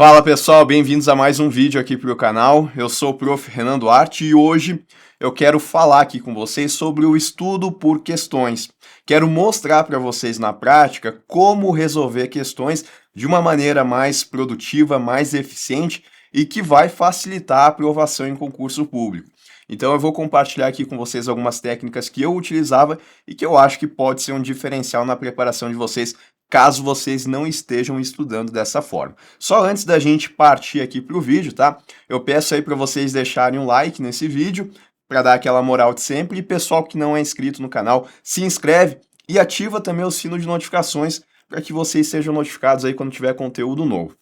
Fala pessoal, bem-vindos a mais um vídeo aqui para o canal. Eu sou o Prof. Renan Duarte e hoje eu quero falar aqui com vocês sobre o estudo por questões. Quero mostrar para vocês na prática como resolver questões de uma maneira mais produtiva, mais eficiente e que vai facilitar a aprovação em concurso público. Então eu vou compartilhar aqui com vocês algumas técnicas que eu utilizava e que eu acho que pode ser um diferencial na preparação de vocês, caso vocês não estejam estudando dessa forma. Só antes da gente partir aqui para o vídeo, tá? Eu peço aí para vocês deixarem um like nesse vídeo, para dar aquela moral de sempre. E pessoal que não é inscrito no canal, se inscreve e ativa também o sino de notificações para que vocês sejam notificados aí quando tiver conteúdo novo.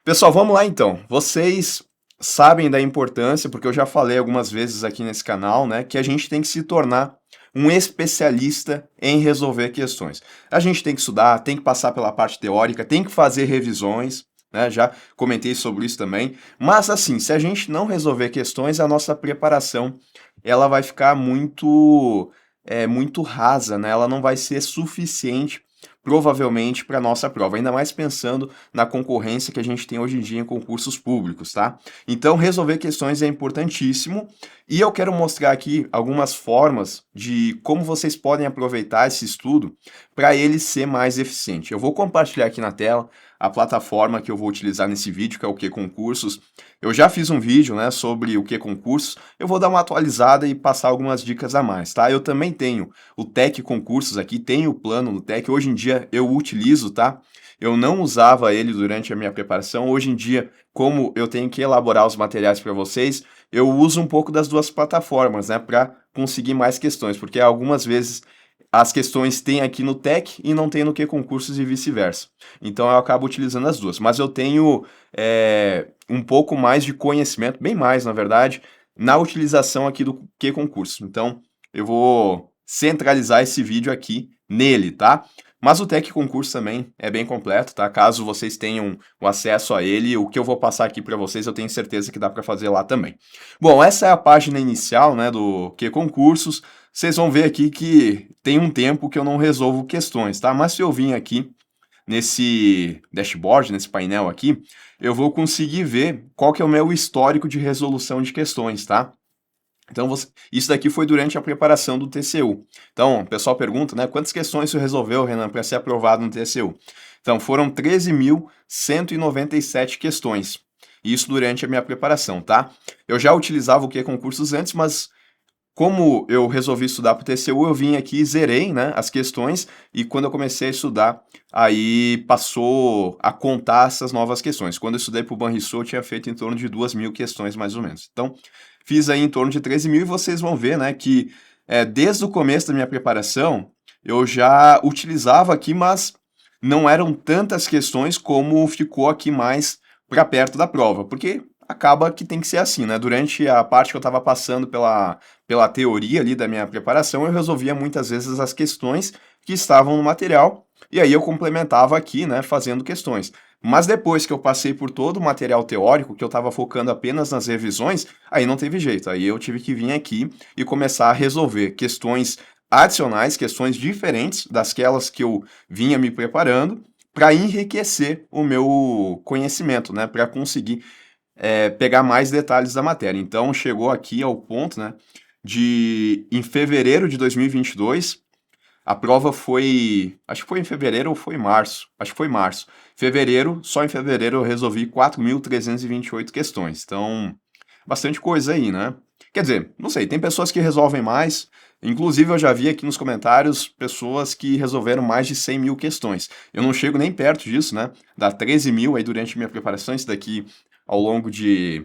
Pessoal, vamos lá então. Vocês sabem da importância, porque eu já falei algumas vezes aqui nesse canal, né, que a gente tem que se tornar um especialista em resolver questões. A gente tem que estudar, tem que passar pela parte teórica, tem que fazer revisões, né? Já comentei sobre isso também. Mas assim, se a gente não resolver questões, a nossa preparação ela vai ficar muito rasa, né? Ela não vai ser suficiente provavelmente para nossa prova, ainda mais pensando na concorrência que a gente tem hoje em dia em concursos públicos, tá? Então, resolver questões é importantíssimo e eu quero mostrar aqui algumas formas de como vocês podem aproveitar esse estudo para ele ser mais eficiente. Eu vou compartilhar aqui na tela a plataforma que eu vou utilizar nesse vídeo, que é o Q Concursos. Eu já fiz um vídeo, né, sobre o Q Concursos, eu vou dar uma atualizada e passar algumas dicas a mais, tá? Eu também tenho o Tec Concursos aqui, tenho o plano no Tec, hoje em dia eu utilizo, tá? Eu não usava ele durante a minha preparação, hoje em dia, como eu tenho que elaborar os materiais para vocês, eu uso um pouco das duas plataformas, né, para conseguir mais questões, porque algumas vezes as questões tem aqui no Tec e não tem no Q Concursos e vice-versa. Então eu acabo utilizando as duas, mas eu tenho um pouco mais de conhecimento, bem mais na verdade, na utilização aqui do Q Concursos. Então eu vou centralizar esse vídeo aqui nele, tá? Mas o Tec Concurso também é bem completo, tá? Caso vocês tenham o acesso a ele, o que eu vou passar aqui para vocês, eu tenho certeza que dá para fazer lá também. Bom, essa é a página inicial, né, do Q Concursos. Vocês vão ver aqui que tem um tempo que eu não resolvo questões, tá? Mas se eu vim aqui nesse dashboard, nesse painel aqui, eu vou conseguir ver qual que é o meu histórico de resolução de questões, tá? Então, isso daqui foi durante a preparação do TCU. Então, o pessoal pergunta, né, quantas questões você resolveu, Renan, para ser aprovado no TCU? Então, foram 13.197 questões. Isso durante a minha preparação, tá? Eu já utilizava o Q Concursos antes, mas como eu resolvi estudar para o TCU, eu vim aqui e zerei, né, as questões, e quando eu comecei a estudar, aí passou a contar essas novas questões. Quando eu estudei para o Banrisul, eu tinha feito em torno de 2.000 questões, mais ou menos. Então, fiz aí em torno de 13.000 e vocês vão ver, né, que desde o começo da minha preparação, eu já utilizava aqui, mas não eram tantas questões como ficou aqui mais para perto da prova, porque acaba que tem que ser assim, né? Durante a parte que eu estava passando pela teoria ali da minha preparação, eu resolvia muitas vezes as questões que estavam no material, e aí eu complementava aqui, né, fazendo questões. Mas depois que eu passei por todo o material teórico, que eu estava focando apenas nas revisões, aí não teve jeito, aí eu tive que vir aqui e começar a resolver questões adicionais, questões diferentes dasquelas que eu vinha me preparando, para enriquecer o meu conhecimento, né, para conseguir pegar mais detalhes da matéria. Então, chegou aqui ao ponto, né, em fevereiro de 2022, a prova foi, acho que foi em fevereiro ou foi em março, acho que foi em março. Fevereiro, só em fevereiro eu resolvi 4.328 questões, então, bastante coisa aí, né? Quer dizer, não sei, tem pessoas que resolvem mais, inclusive eu já vi aqui nos comentários pessoas que resolveram mais de 100.000 questões. Eu não chego nem perto disso, né? Dá 13.000 aí durante a minha preparação, isso daqui ao longo de.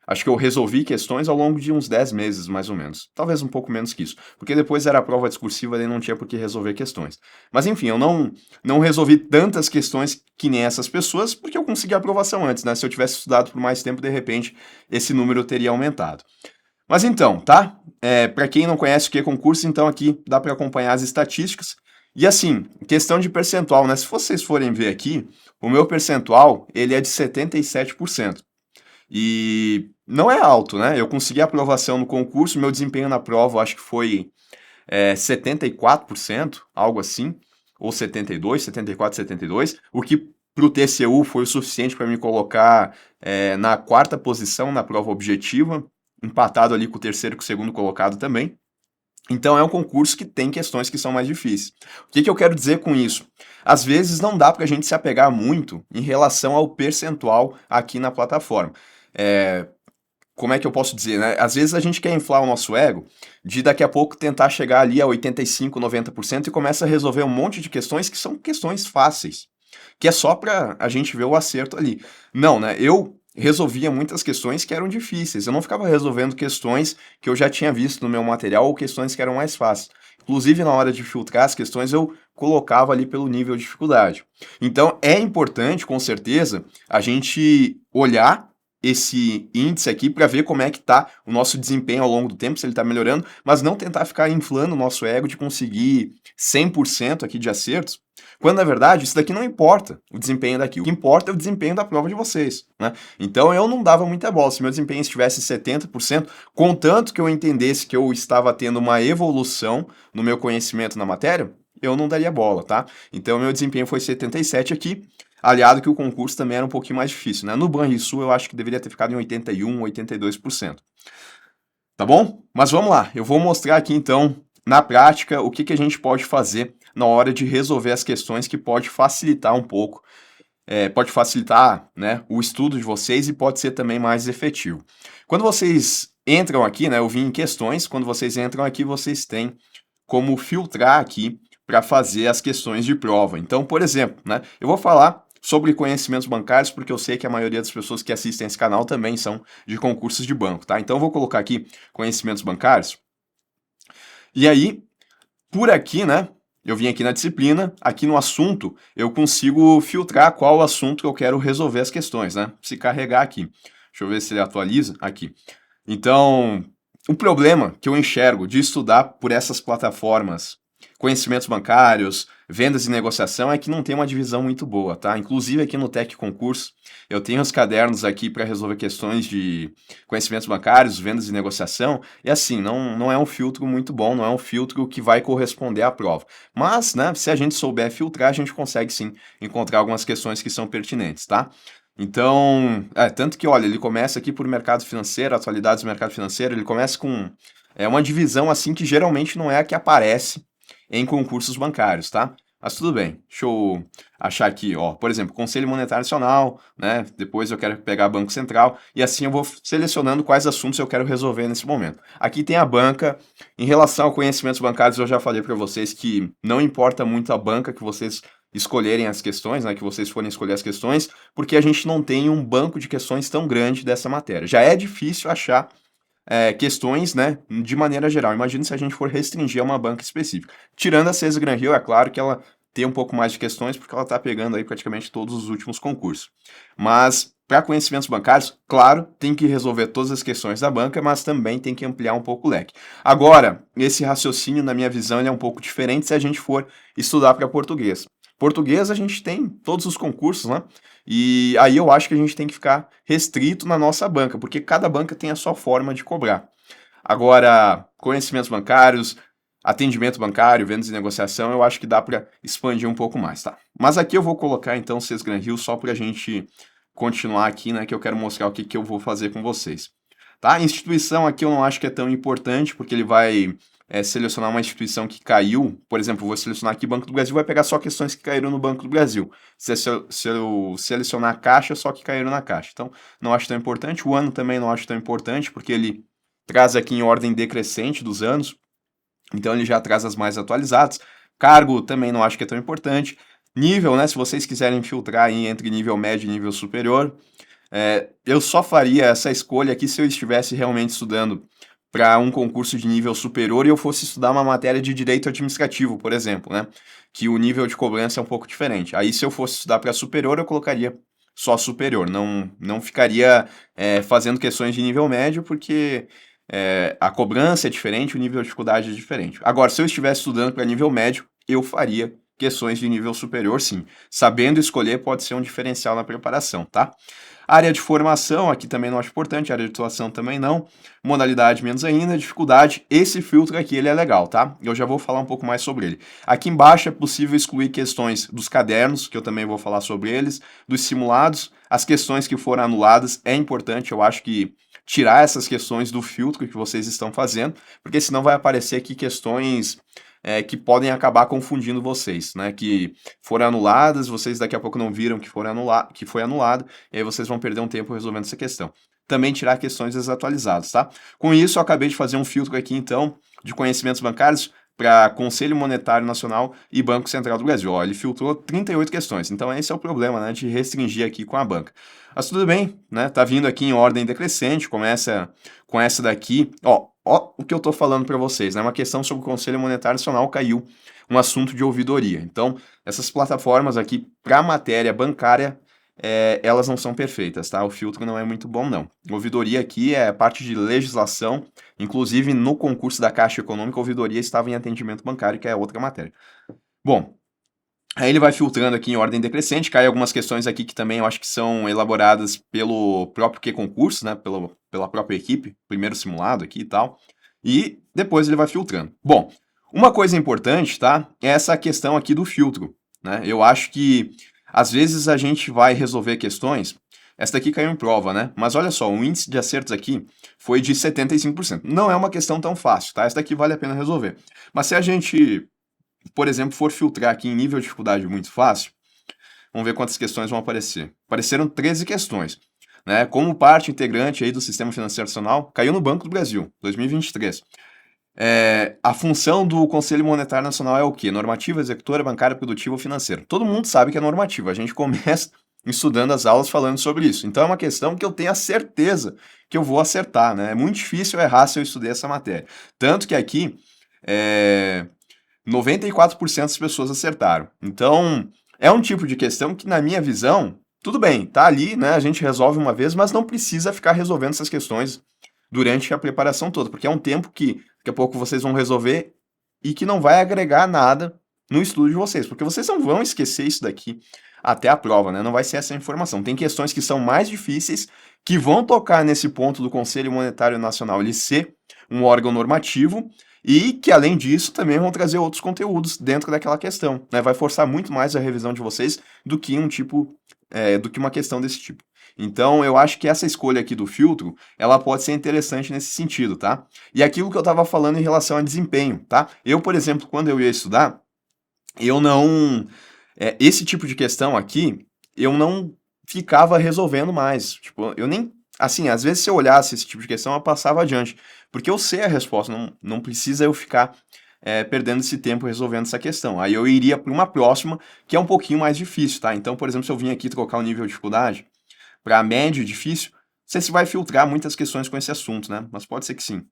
Acho que eu resolvi questões ao longo de uns 10 meses, mais ou menos. Talvez um pouco menos que isso. Porque depois era a prova discursiva e não tinha por que resolver questões. Mas enfim, eu não resolvi tantas questões que nem essas pessoas, porque eu consegui a aprovação antes, né? Se eu tivesse estudado por mais tempo, de repente, esse número teria aumentado. Mas então, tá? Para quem não conhece o que é concurso, então aqui dá para acompanhar as estatísticas. E assim, questão de percentual, né? Se vocês forem ver aqui, o meu percentual, ele é de 77%. E não é alto, né? Eu consegui a aprovação no concurso, meu desempenho na prova acho que foi 74%, algo assim, ou 72, 74, 72, o que para o TCU foi o suficiente para me colocar na quarta posição na prova objetiva, empatado ali com o terceiro e com o segundo colocado também. Então é um concurso que tem questões que são mais difíceis. O que eu quero dizer com isso? Às vezes não dá para a gente se apegar muito em relação ao percentual aqui na plataforma. Como é que eu posso dizer, né? Às vezes a gente quer inflar o nosso ego de daqui a pouco tentar chegar ali a 85, 90% e começa a resolver um monte de questões que são questões fáceis, que é só para a gente ver o acerto ali. Não, né? Eu resolvia muitas questões que eram difíceis. Eu não ficava resolvendo questões que eu já tinha visto no meu material ou questões que eram mais fáceis. Inclusive, na hora de filtrar as questões, eu colocava ali pelo nível de dificuldade. Então, é importante, com certeza, a gente olhar esse índice aqui para ver como é que tá o nosso desempenho ao longo do tempo, se ele está melhorando, mas não tentar ficar inflando o nosso ego de conseguir 100% aqui de acertos, quando na verdade isso daqui não importa, o desempenho daqui. O que importa é o desempenho da prova de vocês, né? Então eu não dava muita bola. Se meu desempenho estivesse 70%, contanto que eu entendesse que eu estava tendo uma evolução no meu conhecimento na matéria, eu não daria bola, tá? Então meu desempenho foi 77 aqui, aliado que o concurso também era um pouquinho mais difícil, né? No Banrisul eu acho que deveria ter ficado em 81, 82%. Tá bom? Mas vamos lá, eu vou mostrar aqui então, na prática, o que a gente pode fazer na hora de resolver as questões que pode facilitar um pouco, pode facilitar, né, o estudo de vocês e pode ser também mais efetivo. Quando vocês entram aqui, né, eu vim em questões, quando vocês entram aqui, vocês têm como filtrar aqui para fazer as questões de prova. Então, por exemplo, né, eu vou falar sobre conhecimentos bancários, porque eu sei que a maioria das pessoas que assistem esse canal também são de concursos de banco, tá? Então eu vou colocar aqui conhecimentos bancários. E aí, por aqui, né, eu vim aqui na disciplina, aqui no assunto, eu consigo filtrar qual assunto que eu quero resolver as questões, né? Se carregar aqui. Deixa eu ver se ele atualiza aqui. Então, o problema que eu enxergo de estudar por essas plataformas, conhecimentos bancários, vendas e negociação, é que não tem uma divisão muito boa, tá? Inclusive aqui no Tec Concurso, eu tenho os cadernos aqui para resolver questões de conhecimentos bancários, vendas e negociação, e assim, não é um filtro muito bom, não é um filtro que vai corresponder à prova. Mas, né, se a gente souber filtrar, a gente consegue sim encontrar algumas questões que são pertinentes, tá? Então, tanto que, olha, ele começa aqui por mercado financeiro, atualidades do mercado financeiro, ele começa com uma divisão assim que geralmente não é a que aparece em concursos bancários, tá? Mas tudo bem, deixa eu achar aqui, ó, por exemplo, Conselho Monetário Nacional, né? Depois eu quero pegar Banco Central e assim eu vou selecionando quais assuntos eu quero resolver nesse momento. Aqui tem a banca. Em relação a conhecimentos bancários, eu já falei para vocês que não importa muito a banca que vocês escolherem as questões, né, que vocês forem escolher as questões, porque a gente não tem um banco de questões tão grande dessa matéria. Já é difícil achar questões, né, de maneira geral. Imagina se a gente for restringir a uma banca específica. Tirando a CES Gran Rio, é claro que ela tem um pouco mais de questões, porque ela está pegando aí praticamente todos os últimos concursos. Mas, para conhecimentos bancários, claro, tem que resolver todas as questões da banca, mas também tem que ampliar um pouco o leque. Agora, esse raciocínio, na minha visão, ele é um pouco diferente se a gente for estudar para português. Português a gente tem todos os concursos, né? E aí eu acho que a gente tem que ficar restrito na nossa banca, porque cada banca tem a sua forma de cobrar. Agora, conhecimentos bancários, atendimento bancário, vendas e negociação, eu acho que dá para expandir um pouco mais, tá? Mas aqui eu vou colocar então o CES Gran Rio só para a gente continuar aqui, né? Que eu quero mostrar o que eu vou fazer com vocês. Tá? Instituição aqui eu não acho que é tão importante, porque ele vai selecionar uma instituição que caiu. Por exemplo, eu vou selecionar aqui Banco do Brasil, vai pegar só questões que caíram no Banco do Brasil. Se eu selecionar a Caixa, só que caíram na Caixa. Então, não acho tão importante. O ano também não acho tão importante, porque ele traz aqui em ordem decrescente dos anos. Então, ele já traz as mais atualizadas. Cargo também não acho que é tão importante. Nível, né? Se vocês quiserem filtrar aí entre nível médio e nível superior, eu só faria essa escolha aqui se eu estivesse realmente estudando para um concurso de nível superior e eu fosse estudar uma matéria de direito administrativo, por exemplo, né? Que o nível de cobrança é um pouco diferente. Aí, se eu fosse estudar para superior, eu colocaria só superior. Não ficaria fazendo questões de nível médio, porque a cobrança é diferente, o nível de dificuldade é diferente. Agora, se eu estivesse estudando para nível médio, eu faria questões de nível superior, sim. Sabendo escolher pode ser um diferencial na preparação, tá? Área de formação, aqui também não acho importante, área de atuação também não. Modalidade menos ainda, dificuldade, esse filtro aqui ele é legal, tá? Eu já vou falar um pouco mais sobre ele. Aqui embaixo é possível excluir questões dos cadernos, que eu também vou falar sobre eles, dos simulados, as questões que foram anuladas, é importante, eu acho que tirar essas questões do filtro que vocês estão fazendo, porque senão vai aparecer aqui questões que podem acabar confundindo vocês, né? Que foram anuladas, vocês daqui a pouco não viram que foi anulado, e aí vocês vão perder um tempo resolvendo essa questão. Também tirar questões desatualizadas, tá? Com isso, eu acabei de fazer um filtro aqui, então, de conhecimentos bancários para Conselho Monetário Nacional e Banco Central do Brasil. Ó, ele filtrou 38 questões, então esse é o problema, né, de restringir aqui com a banca. Mas tudo bem, né, tá vindo aqui em ordem decrescente, começa com essa daqui, ó o que eu tô falando para vocês, né, uma questão sobre o Conselho Monetário Nacional caiu, um assunto de ouvidoria. Então, essas plataformas aqui para matéria bancária, elas não são perfeitas, tá? O filtro não é muito bom, não. Ouvidoria aqui é parte de legislação, inclusive no concurso da Caixa Econômica, a ouvidoria estava em atendimento bancário, que é outra matéria. Bom, aí ele vai filtrando aqui em ordem decrescente, cai algumas questões aqui que também eu acho que são elaboradas pelo próprio Q-concurso, né? Pela própria equipe, primeiro simulado aqui e tal. E depois ele vai filtrando. Bom, uma coisa importante, tá? É essa questão aqui do filtro, né? Eu acho que às vezes a gente vai resolver questões. Essa daqui caiu em prova, né? Mas olha só, o índice de acertos aqui foi de 75%. Não é uma questão tão fácil, tá? Essa daqui vale a pena resolver. Mas se a gente, por exemplo, for filtrar aqui em nível de dificuldade muito fácil, vamos ver quantas questões vão aparecer. Apareceram 13 questões. Né? Como parte integrante aí do Sistema Financeiro Nacional, caiu no Banco do Brasil, 2023. A função do Conselho Monetário Nacional é o quê? Normativa, executora, bancária, produtiva ou financeira. Todo mundo sabe que é normativa, a gente começa estudando as aulas falando sobre isso. Então é uma questão que eu tenho a certeza que eu vou acertar, né? É muito difícil errar se eu estudei essa matéria. Tanto que aqui, 94% das pessoas acertaram. Então, é um tipo de questão que, na minha visão, tudo bem, tá ali, né? A gente resolve uma vez, mas não precisa ficar resolvendo essas questões durante a preparação toda, porque é um tempo que daqui a pouco vocês vão resolver e que não vai agregar nada no estudo de vocês, porque vocês não vão esquecer isso daqui até a prova, né? Não vai ser essa informação. Tem questões que são mais difíceis, que vão tocar nesse ponto do Conselho Monetário Nacional ele ser um órgão normativo e que, além disso, também vão trazer outros conteúdos dentro daquela questão, né? Vai forçar muito mais a revisão de vocês do que do que uma questão desse tipo. Então, eu acho que essa escolha aqui do filtro, ela pode ser interessante nesse sentido, tá? E aquilo que eu estava falando em relação a desempenho, tá? Eu, por exemplo, quando eu ia estudar, eu não... esse tipo de questão aqui, eu não ficava resolvendo mais. Tipo, eu nem... Assim, às vezes se eu olhasse esse tipo de questão, eu passava adiante. Porque eu sei a resposta, não precisa eu ficar perdendo esse tempo resolvendo essa questão. Aí eu iria para uma próxima, que é um pouquinho mais difícil, tá? Então, por exemplo, se eu vim aqui trocar o nível de dificuldade para médio e difícil, você se vai filtrar muitas questões com esse assunto, né? Mas pode ser que sim.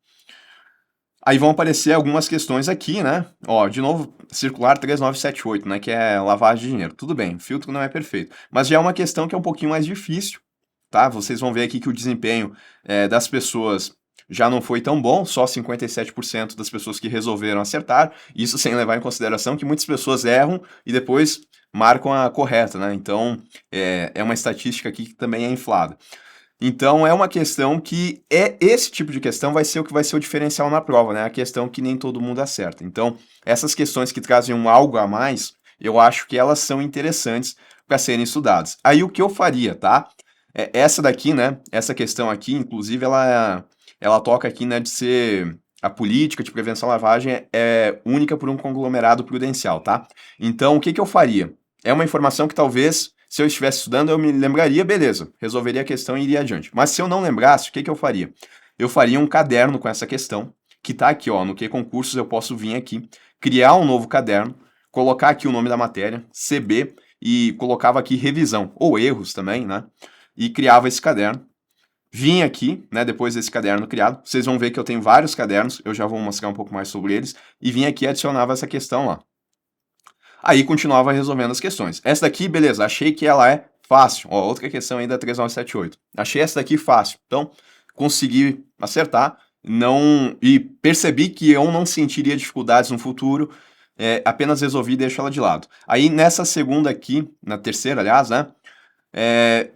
Aí vão aparecer algumas questões aqui, né? Ó, de novo, circular 3978, né? Que é lavagem de dinheiro. Tudo bem, o filtro não é perfeito. Mas já é uma questão que é um pouquinho mais difícil, tá? Vocês vão ver aqui que o desempenho das pessoas já não foi tão bom, só 57% das pessoas que resolveram acertar, isso sem levar em consideração que muitas pessoas erram e depois marcam a correta, né? Então, é uma estatística aqui que também é inflada. Então, é uma questão que esse tipo de questão vai ser o que vai ser o diferencial na prova, né? A questão que nem todo mundo acerta. Então, essas questões que trazem um algo a mais, eu acho que elas são interessantes para serem estudadas. Aí, o que eu faria, tá? Essa daqui, né? Essa questão aqui, inclusive, ela toca aqui, né, de ser a política de prevenção à lavagem é única por um conglomerado prudencial, tá? Então, o que eu faria? É uma informação que talvez, se eu estivesse estudando, eu me lembraria, beleza, resolveria a questão e iria adiante. Mas se eu não lembrasse, o que eu faria? Eu faria um caderno com essa questão, que tá aqui, ó, no que concursos eu posso vir aqui, criar um novo caderno, colocar aqui o nome da matéria, CB, e colocava aqui revisão, ou erros também, né? E criava esse caderno. Vim aqui, né, depois desse caderno criado, vocês vão ver que eu tenho vários cadernos, eu já vou mostrar um pouco mais sobre eles, e vim aqui e adicionava essa questão lá. Aí continuava resolvendo as questões. Essa daqui, beleza, achei que ela é fácil. Ó, outra questão aí da 3978. Achei essa daqui fácil. Então, consegui acertar, e percebi que eu não sentiria dificuldades no futuro, apenas resolvi e deixo ela de lado. Aí nessa segunda aqui, na terceira, aliás, né?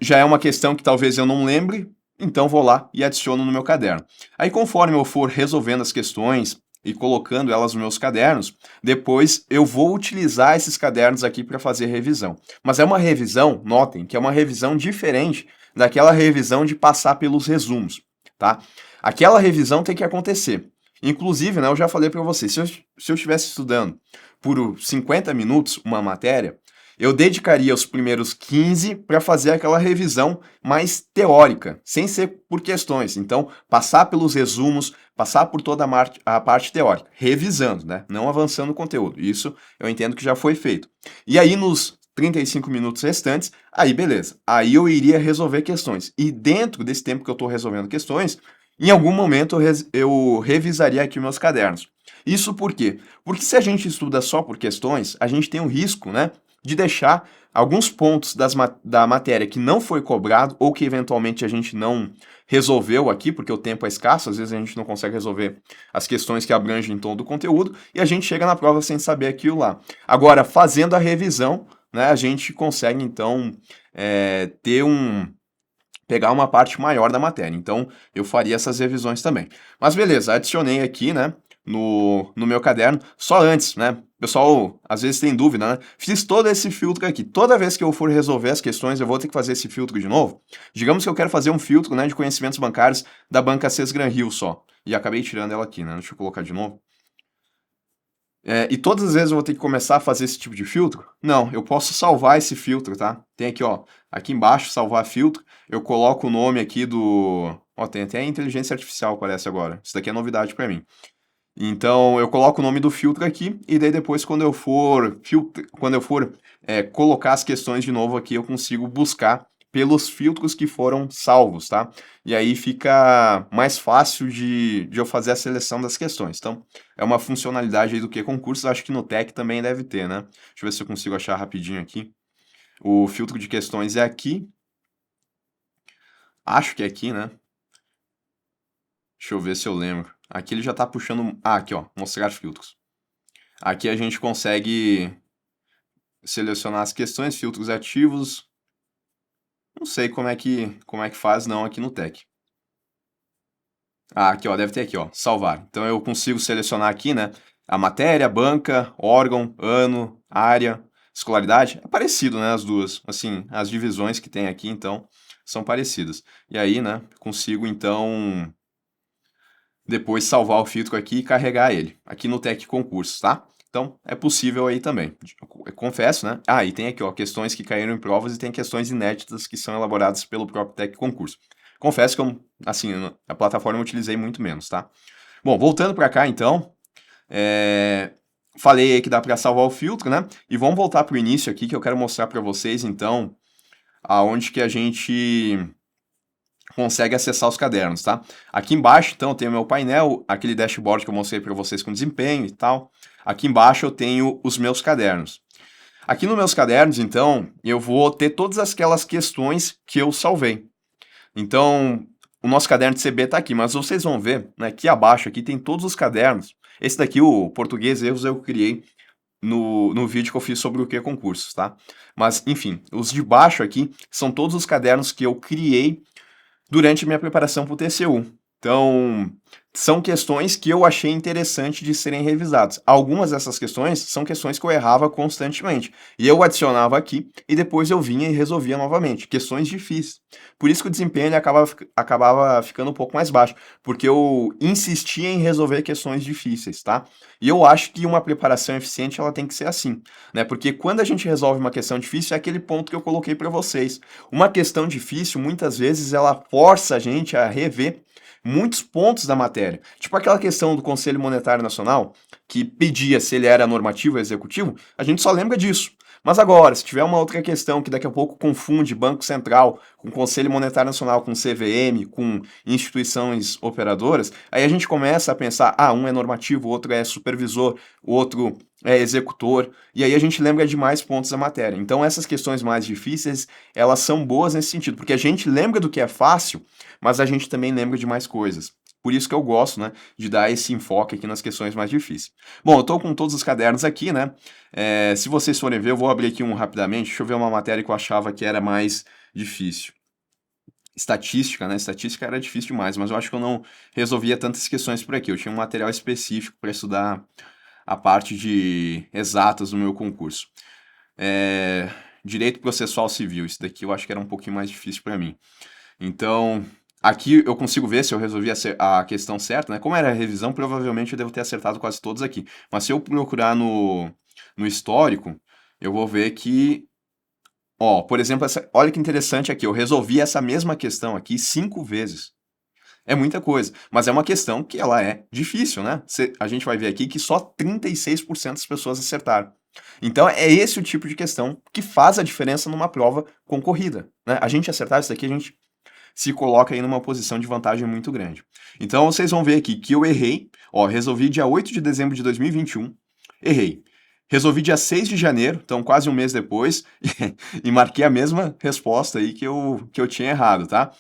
Já é uma questão que talvez eu não lembre, então vou lá e adiciono no meu caderno. Aí conforme eu for resolvendo as questões e colocando elas nos meus cadernos, depois eu vou utilizar esses cadernos aqui para fazer revisão. Mas é uma revisão, notem, que é uma revisão diferente daquela revisão de passar pelos resumos, tá? Aquela revisão tem que acontecer. Inclusive, né, eu já falei para você, se eu estivesse estudando por 50 minutos uma matéria, eu dedicaria os primeiros 15 para fazer aquela revisão mais teórica, sem ser por questões. Então, passar pelos resumos, passar por toda a parte teórica, revisando, né? Não avançando o conteúdo. Isso eu entendo que já foi feito. E aí, nos 35 minutos restantes, aí beleza. Aí eu iria resolver questões. E dentro desse tempo que eu estou resolvendo questões, em algum momento eu revisaria aqui meus cadernos. Isso por quê? Porque se a gente estuda só por questões, a gente tem o risco, né, de deixar alguns pontos da matéria que não foi cobrado ou que eventualmente a gente não resolveu aqui, porque o tempo é escasso, às vezes a gente não consegue resolver as questões que abrangem todo o conteúdo, e a gente chega na prova sem saber aquilo lá. Agora, fazendo a revisão, né, a gente consegue, então, pegar uma parte maior da matéria. Então, eu faria essas revisões também. Mas beleza, adicionei aqui, né, no meu caderno. Só antes, né, pessoal, às vezes tem dúvida, né? Fiz todo esse filtro aqui. Toda vez que eu for resolver as questões, eu vou ter que fazer esse filtro de novo. Digamos que eu quero fazer um filtro, né, de conhecimentos bancários da banca Cés Gran Rio só. E acabei tirando ela aqui, né? Deixa eu colocar de novo. E todas as vezes eu vou ter que começar a fazer esse tipo de filtro? Não, eu posso salvar esse filtro, tá? Tem aqui, ó, aqui embaixo, salvar filtro, eu coloco o nome aqui do... Ó, tem até a inteligência artificial, parece agora. Isso daqui é novidade para mim. Então, eu coloco o nome do filtro aqui, e daí depois, quando eu for, colocar as questões de novo aqui, eu consigo buscar pelos filtros que foram salvos, tá? E aí fica mais fácil de eu fazer a seleção das questões. Então, é uma funcionalidade aí do QConcursos, acho que no TEC também deve ter, né? Deixa eu ver se eu consigo achar rapidinho aqui. O filtro de questões é aqui. Acho que é aqui, né? Deixa eu ver se eu lembro. Aqui ele já tá puxando... Ah, aqui, ó, mostrar filtros. Aqui a gente consegue selecionar as questões, filtros ativos. Não sei como é que faz não aqui no TEC. Ah, aqui ó, deve ter aqui ó, salvar. Então eu consigo selecionar aqui, né, a matéria, banca, órgão, ano, área, escolaridade. É parecido, né, as duas. Assim, as divisões que tem aqui, então, são parecidas. E aí, né, consigo então depois salvar o filtro aqui e carregar ele. Aqui no TEC Concursos, tá? Então, é possível aí também. Eu confesso, né? Ah, e tem aqui, ó, questões que caíram em provas e tem questões inéditas que são elaboradas pelo próprio TEC Concurso. Confesso que eu, assim, a plataforma eu utilizei muito menos, tá? Bom, voltando para cá, então, falei aí que dá para salvar o filtro, né? E vamos voltar para o início aqui, que eu quero mostrar para vocês, então, aonde que a gente consegue acessar os cadernos, tá? Aqui embaixo, então, eu tenho meu painel, aquele dashboard que eu mostrei para vocês com desempenho e tal. Aqui embaixo eu tenho os meus cadernos. Aqui nos meus cadernos, então, eu vou ter todas aquelas questões que eu salvei. Então, o nosso caderno de CB está aqui, mas vocês vão ver, né, aqui abaixo aqui tem todos os cadernos. Esse daqui, o Português Erros, eu criei no vídeo que eu fiz sobre o QConcursos, tá? Mas, enfim, os de baixo aqui são todos os cadernos que eu criei durante minha preparação para o TCU. Então, são questões que eu achei interessante de serem revisadas. Algumas dessas questões são questões que eu errava constantemente. E eu adicionava aqui e depois eu vinha e resolvia novamente. Questões difíceis. Por isso que o desempenho ele acabava ficando um pouco mais baixo. Porque eu insistia em resolver questões difíceis, tá? E eu acho que uma preparação eficiente ela tem que ser assim, né? Porque quando a gente resolve uma questão difícil, é aquele ponto que eu coloquei para vocês. Uma questão difícil, muitas vezes, ela força a gente a rever muitos pontos da matéria. Tipo aquela questão do Conselho Monetário Nacional, que pedia se ele era normativo ou executivo, a gente só lembra disso. Mas agora, se tiver uma outra questão que daqui a pouco confunde Banco Central com Conselho Monetário Nacional, com CVM, com instituições operadoras, aí a gente começa a pensar, um é normativo, o outro é supervisor, o outro é executor, e aí a gente lembra de mais pontos da matéria. Então essas questões mais difíceis, elas são boas nesse sentido, porque a gente lembra do que é fácil, mas a gente também lembra de mais coisas. por isso que eu gosto, né, de dar esse enfoque aqui nas questões mais difíceis. Bom, eu tô com todos os cadernos aqui, né? Se vocês forem ver, eu vou abrir aqui um rapidamente. Deixa eu ver uma matéria que eu achava que era mais difícil. Estatística, né? Estatística era difícil demais, mas eu acho que eu não resolvia tantas questões por aqui. Eu tinha um material específico para estudar a parte de exatas do meu concurso. Direito processual civil, isso daqui eu acho que era um pouquinho mais difícil para mim. Então, aqui eu consigo ver se eu resolvi a questão certa, né? Como era a revisão, provavelmente eu devo ter acertado quase todos aqui. Mas se eu procurar no histórico, eu vou ver que, ó, por exemplo, olha que interessante aqui, eu resolvi essa mesma questão aqui 5 vezes. É muita coisa, mas é uma questão que ela é difícil, né? A gente vai ver aqui que só 36% das pessoas acertaram. Então é esse o tipo de questão que faz a diferença numa prova concorrida, né? A gente acertar isso daqui, a gente se coloca aí numa posição de vantagem muito grande. Então vocês vão ver aqui que eu errei, ó, resolvi dia 8 de dezembro de 2021, errei. Resolvi dia 6 de janeiro, então quase um mês depois, e marquei a mesma resposta aí que eu tinha errado, tá?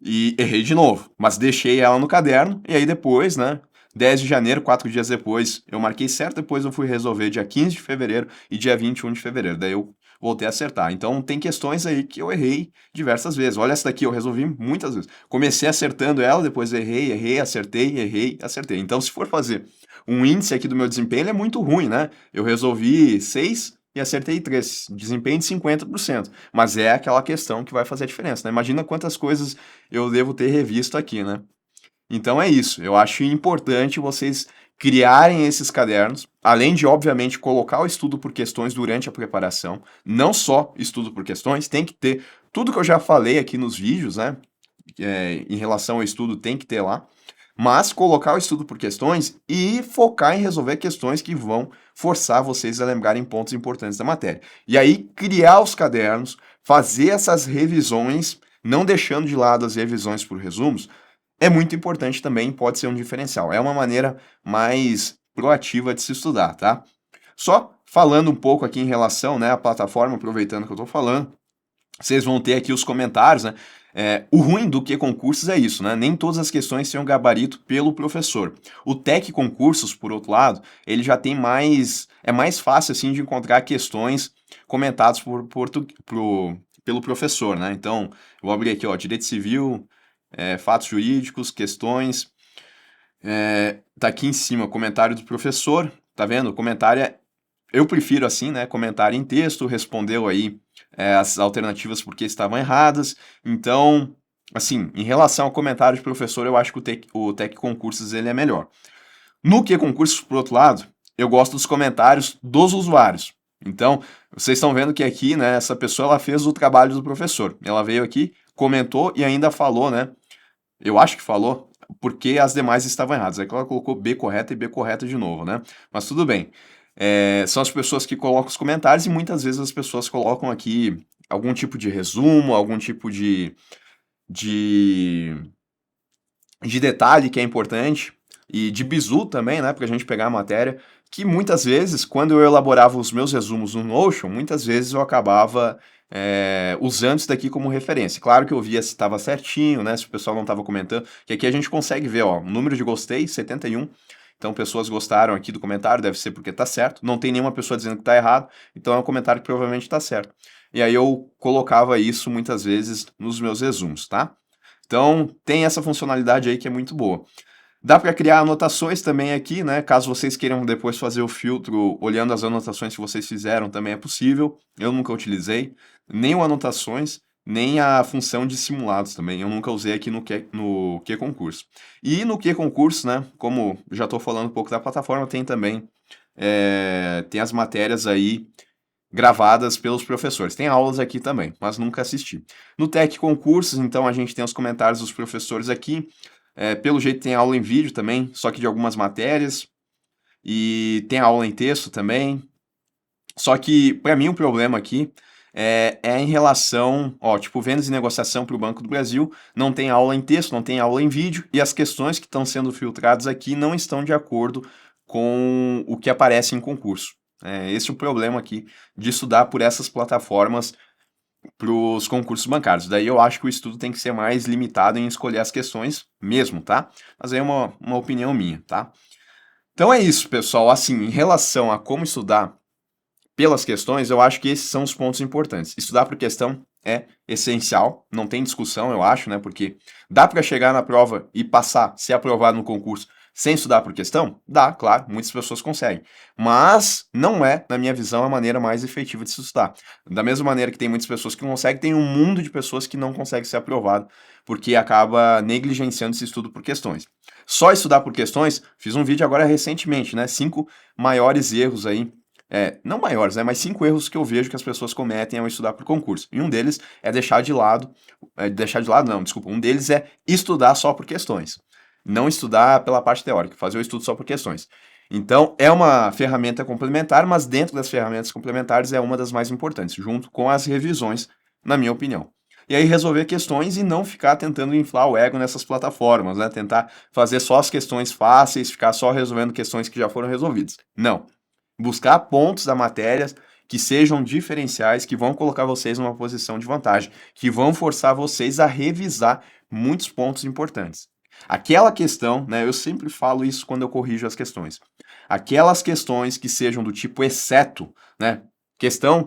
E errei de novo, mas deixei ela no caderno, e aí depois, né, 10 de janeiro, 4 dias depois, eu marquei certo, depois eu fui resolver dia 15 de fevereiro e dia 21 de fevereiro, daí eu voltei a acertar. Então tem questões aí que eu errei diversas vezes. Olha essa daqui, eu resolvi muitas vezes. Comecei acertando ela, depois errei, acertei, acertei. Então se for fazer um índice aqui do meu desempenho, ele é muito ruim, né? Eu resolvi 6 e acertei 3, desempenho de 50%. Mas é aquela questão que vai fazer a diferença, né? Imagina quantas coisas eu devo ter revisto aqui, né? Então é isso. Eu acho importante vocês criarem esses cadernos, além de, obviamente, colocar o estudo por questões durante a preparação. Não só estudo por questões, tem que ter tudo que eu já falei aqui nos vídeos, né? Em relação ao estudo, tem que ter lá. Mas colocar o estudo por questões e focar em resolver questões que vão forçar vocês a lembrarem pontos importantes da matéria. E aí, criar os cadernos, fazer essas revisões, não deixando de lado as revisões por resumos, é muito importante também, pode ser um diferencial. É uma maneira mais proativa de se estudar, tá? Só falando um pouco aqui em relação, né, à plataforma, aproveitando que eu estou falando, vocês vão ter aqui os comentários, né? O ruim do que concursos é isso, né? Nem todas as questões têm um gabarito pelo professor. O Tec Concursos, por outro lado, ele já tem mais. É mais fácil, assim, de encontrar questões comentadas pelo professor, né? Então, eu vou abrir aqui, ó, Direito Civil, fatos jurídicos, questões. Tá aqui em cima, comentário do professor, tá vendo? O comentário eu prefiro assim, né? Comentário em texto, respondeu aí as alternativas porque estavam erradas. Então, assim, em relação ao comentário de professor, eu acho que o Tec Concursos ele é melhor. No que concursos, por outro lado, eu gosto dos comentários dos usuários. Então, vocês estão vendo que aqui, né, essa pessoa ela fez o trabalho do professor. Ela veio aqui, comentou e ainda falou, né? Eu acho que falou porque as demais estavam erradas. Aí ela colocou B correta e B correta de novo, né? Mas tudo bem. São as pessoas que colocam os comentários e muitas vezes as pessoas colocam aqui algum tipo de resumo, algum tipo de, de detalhe que é importante e de bizu também, né, pra gente pegar a matéria, que muitas vezes, quando eu elaborava os meus resumos no Notion, muitas vezes eu acabava usando isso daqui como referência. Claro que eu via se estava certinho, né, se o pessoal não estava comentando, que aqui a gente consegue ver, ó, o número de gostei, 71, então pessoas gostaram aqui do comentário, deve ser porque está certo, não tem nenhuma pessoa dizendo que está errado, então é um comentário que provavelmente está certo. E aí eu colocava isso muitas vezes nos meus resumos, tá? Então tem essa funcionalidade aí que é muito boa. Dá para criar anotações também aqui, né? Caso vocês queiram depois fazer o filtro olhando as anotações que vocês fizeram, também é possível. Eu nunca utilizei nem o anotações, nem a função de simulados também. Eu nunca usei aqui no que concurso. E no que concurso, né? Como já estou falando um pouco da plataforma, tem também tem as matérias aí gravadas pelos professores. Tem aulas aqui também, mas nunca assisti. No Tec Concursos, então, a gente tem os comentários dos professores aqui. Pelo jeito tem aula em vídeo também, só que de algumas matérias. E tem aula em texto também. Só que, para mim, o problema aqui é em relação, ó, tipo, vendas e negociação para o Banco do Brasil, não tem aula em texto, não tem aula em vídeo, e as questões que estão sendo filtradas aqui não estão de acordo com o que aparece em concurso. Esse é o problema aqui de estudar por essas plataformas para os concursos bancários. Daí eu acho que o estudo tem que ser mais limitado em escolher as questões mesmo, tá? Mas aí é uma opinião minha, tá? Então é isso, pessoal. Assim, em relação a como estudar pelas questões, eu acho que esses são os pontos importantes. Estudar por questão é essencial, não tem discussão, eu acho, né? Porque dá para chegar na prova e passar, ser aprovado no concurso sem estudar por questão? Dá, claro, muitas pessoas conseguem. Mas não é, na minha visão, a maneira mais efetiva de se estudar. Da mesma maneira que tem muitas pessoas que conseguem, tem um mundo de pessoas que não conseguem ser aprovado porque acaba negligenciando esse estudo por questões. Só estudar por questões, fiz um vídeo agora recentemente, né? 5 maiores erros aí não maiores, né, mas 5 erros que eu vejo que as pessoas cometem ao estudar para o concurso. E um deles é deixar de lado não, desculpa, um deles é estudar só por questões. Não estudar pela parte teórica, fazer o estudo só por questões. Então, é uma ferramenta complementar, mas dentro das ferramentas complementares é uma das mais importantes, junto com as revisões, na minha opinião. E aí resolver questões e não ficar tentando inflar o ego nessas plataformas, né? Tentar fazer só as questões fáceis, ficar só resolvendo questões que já foram resolvidas. Não. Buscar pontos da matéria que sejam diferenciais, que vão colocar vocês numa posição de vantagem, que vão forçar vocês a revisar muitos pontos importantes. Aquela questão, né, eu sempre falo isso quando eu corrijo as questões. Aquelas questões que sejam do tipo exceto, né? Questão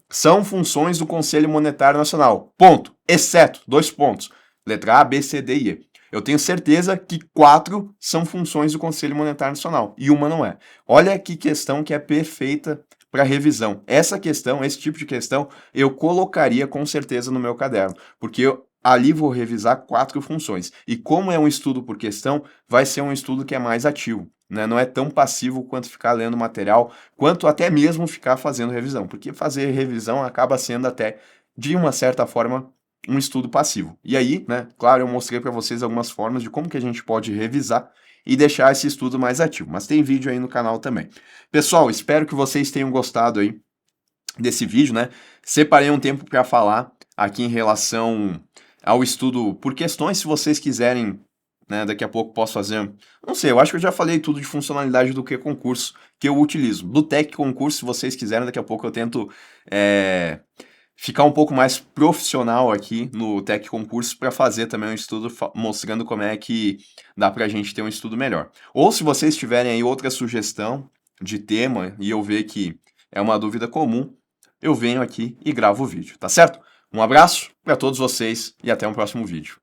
são funções do Conselho Monetário Nacional. Ponto. Exceto, 2 pontos. Letra A, B, C, D e E. Eu tenho certeza que 4 são funções do Conselho Monetário Nacional e uma não é. Olha que questão que é perfeita para revisão. Essa questão, esse tipo de questão, eu colocaria com certeza no meu caderno, porque eu ali vou revisar 4 funções. E como é um estudo por questão, vai ser um estudo que é mais ativo, né? Não é tão passivo quanto ficar lendo material, quanto até mesmo ficar fazendo revisão, porque fazer revisão acaba sendo até, de uma certa forma, um estudo passivo. E aí, né, claro, eu mostrei para vocês algumas formas de como que a gente pode revisar e deixar esse estudo mais ativo, mas tem vídeo aí no canal também. Pessoal, espero que vocês tenham gostado aí desse vídeo, né? Separei um tempo para falar aqui em relação ao estudo por questões, se vocês quiserem, né, daqui a pouco posso fazer, não sei, eu acho que eu já falei tudo de funcionalidade do que concurso que eu utilizo. Do Tech Concurso, se vocês quiserem, daqui a pouco eu tento ficar um pouco mais profissional aqui no Tech Concurso para fazer também um estudo mostrando como é que dá para a gente ter um estudo melhor. Ou se vocês tiverem aí outra sugestão de tema e eu ver que é uma dúvida comum, eu venho aqui e gravo o vídeo, tá certo? Um abraço para todos vocês e até um próximo vídeo.